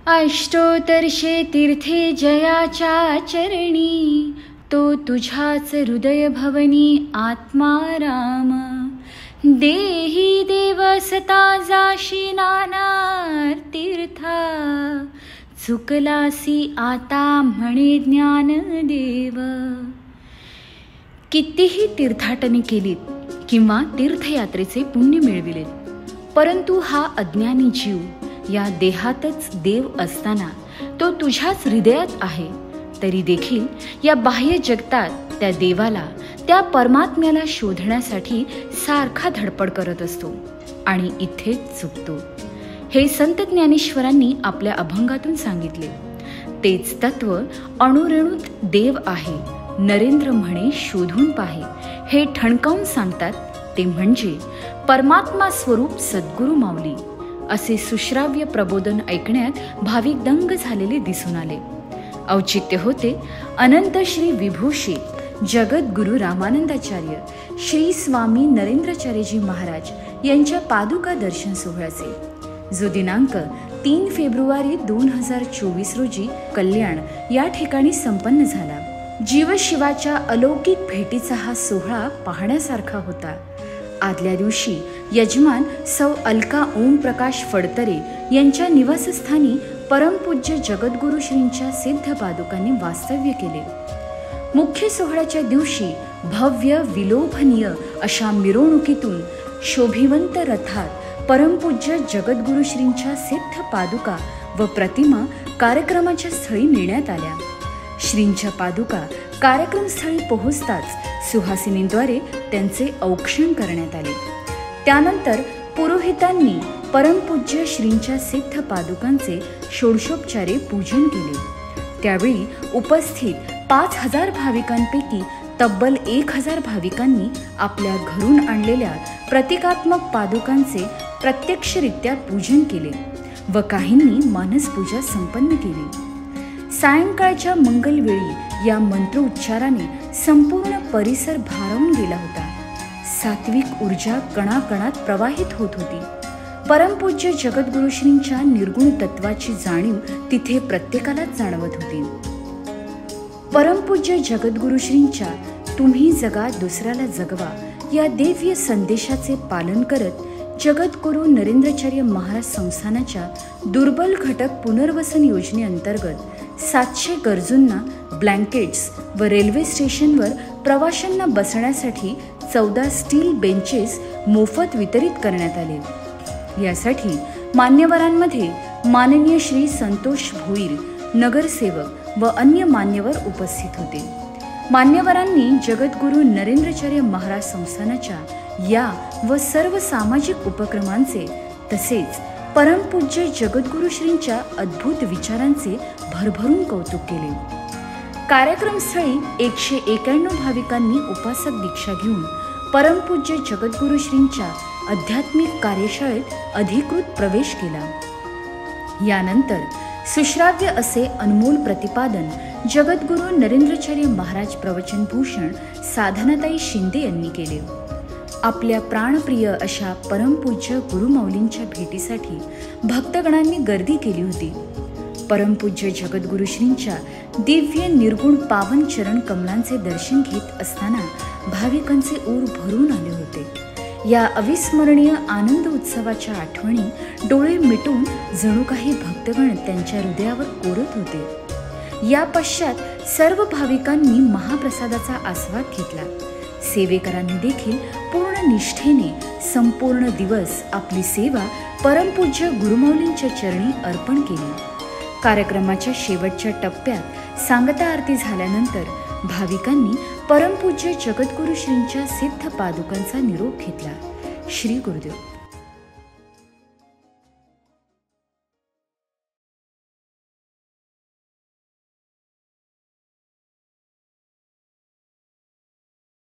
अष्टोत्तरशे तीर्थे जयाच्या चरणी, तो तुझ्याच हृदय भवनी आत्मा राम. देही देवसता जाशी नाना तीर्था, चुकलासी आता म्हणे ज्ञान देव. कितीही तीर्थाटने केलीत किंवा तीर्थयात्रेचे पुण्य मिळविले, परंतु हा अज्ञानी जीव या देहातच देव असताना तो तुझ्याच हृदयात आहे, तरी देखील या बाह्य जगतात त्या देवाला, त्या परमात्म्याला शोधण्यासाठी सारखा धडपड करत असतो आणि इथेच चुकतो. हे संत ज्ञानेश्वरांनी आपल्या अभंगातून सांगितले. तेच तत्व अणुरेणूत देव आहे, नरेंद्र म्हणे शोधून पाहे. हे ठणकावून सांगतात ते म्हणजे परमात्मा स्वरूप सद्गुरु माऊली. असे सुश्राव्य प्रबोधन ऐकण्यात भाविक दंग झालेले दिसून आले. औचित्य होते अनंत श्री विभूषित जगद्गुरु रामानंदाचार्य श्री स्वामी नरेंद्राचार्यजी महाराज यांच्या पादुका दर्शन सोहळ्याचे, जो दिनांक 3 फेब्रुवारी 2024 रोजी कल्याण या ठिकाणी संपन्न झाला. जीवशिवाच्या अलौकिक भेटीचा हा सोहळा पाहण्यासारखा होता. आदल्या दिवशी यजमान सौ अलका ओमप्रकाश फडतरे यांच्या निवासस्थानी परमपूज्य जगद्गुरु श्रींच्या सिद्ध पादुकांनी वास्तव्य केले. मुख्य सोहळ्याच्या दिवशी भव्य विलोभनीय अशा मिरवणुकीतून शोभिवंत रथात परमपूज्य जगद्गुरु श्रींच्या सिद्ध पादुका व प्रतिमा कार्यक्रमाच्या स्थळी नेण्यात आल्या. श्रींच्या पादुका कार्यक्रमस्थळी पोहोचताच सुहासिनींद्वारे त्यांचे औक्षण करण्यात आले. त्यानंतर पुरोहितांनी परमपूज्य श्रींच्या सिद्ध पादुकांचे षोडशोपचारे पूजन केले. त्यावेळी उपस्थित 5000 भाविकांपैकी तब्बल 1000 भाविकांनी आपल्या घरून आणलेल्या प्रतिकात्मक पादुकांचे प्रत्यक्षरित्या पूजन केले व काहींनी मानसपूजा संपन्न केली. सायंकाळच्या मंगलवेळी या मंत्रोच्चाराने संपूर्ण परिसर भारावून गेला होता. सात्विक ऊर्जा कणाकणात प्रवाहित होत होती. परमपूज्य जगद्गुरु श्रींच्या निर्गुण तत्वाची जाणीव तिथे प्रत्येकालाच जाणवत होती. परमपूज्य जगद्गुरु श्रींच्या तुम्ही जगा दुसऱ्याला जगवा या दिव्य संदेशाचे पालन करत जगद्गुरु नरेंद्राचार्य महाराज संस्थानाच्या दुर्बल घटक पुनर्वसन योजनेअंतर्गत 700 गरजूंना ब्लँकेट्स व रेल्वे स्टेशनवर प्रवाशांना बसण्यासाठी 14 स्टील बेंचेस मोफत वितरित करण्यात आले. यासाठी मान्यवरांमध्ये माननीय श्री संतोष भोईर नगरसेवक व अन्य मान्यवर उपस्थित होते. मान्यवरांनी जगद्गुरु नरेंद्राचार्य महाराज संस्थानाच्या या व सर्व सामाजिक उपक्रमांचे तसेच परमपूज्य जगद्गुरु श्रींच्या अद्भुत विचारांचे भरभरून कौतुक केले. कार्यक्रमस्थळी 191 भाविकांनी उपासक दीक्षा घेऊन परमपूज्य जगद्गुरु श्रींच्या आध्यात्मिक कार्यशाळेत अधिकृत प्रवेश केला. यानंतर सुश्राव्य असे अनमोल प्रतिपादन जगद्गुरु नरेंद्राचार्य महाराज प्रवचनभूषण साधनाताई शिंदे यांनी केले. आपल्या प्राणप्रिय अशा परमपूज्य गुरुमाऊलींच्या भेटीसाठी भक्तगणांनी गर्दी केली होती. परमपूज्य जगद्गुरु श्रींच्या दिव्य निर्गुण पावन चरण कमलांचे दर्शन घेत असताना भाविकांचे ऊर भरून आले होते. या अविस्मरणीय आनंद उत्सवाच्या आठवणी डोळे मिटून जणू काही भक्तगण त्यांच्या हृदयावर कोरत होते. या पश्चात सर्व भाविकांनी महाप्रसादाचा आस्वाद घेतला. सेवेकरांनी देखील पूर्ण निष्ठेने संपूर्ण दिवस आपली सेवा परमपूज्य गुरुमाऊलींच्या चरणी अर्पण केली. कार्यक्रमाच्या शेवटच्या टप्प्यात सांगता आरती झाल्यानंतर भाविकांनी परमपूज्य जगद्गुरु श्रींच्या सिद्ध पादुकांचा निरोप घेतला. श्री गुरुदेव.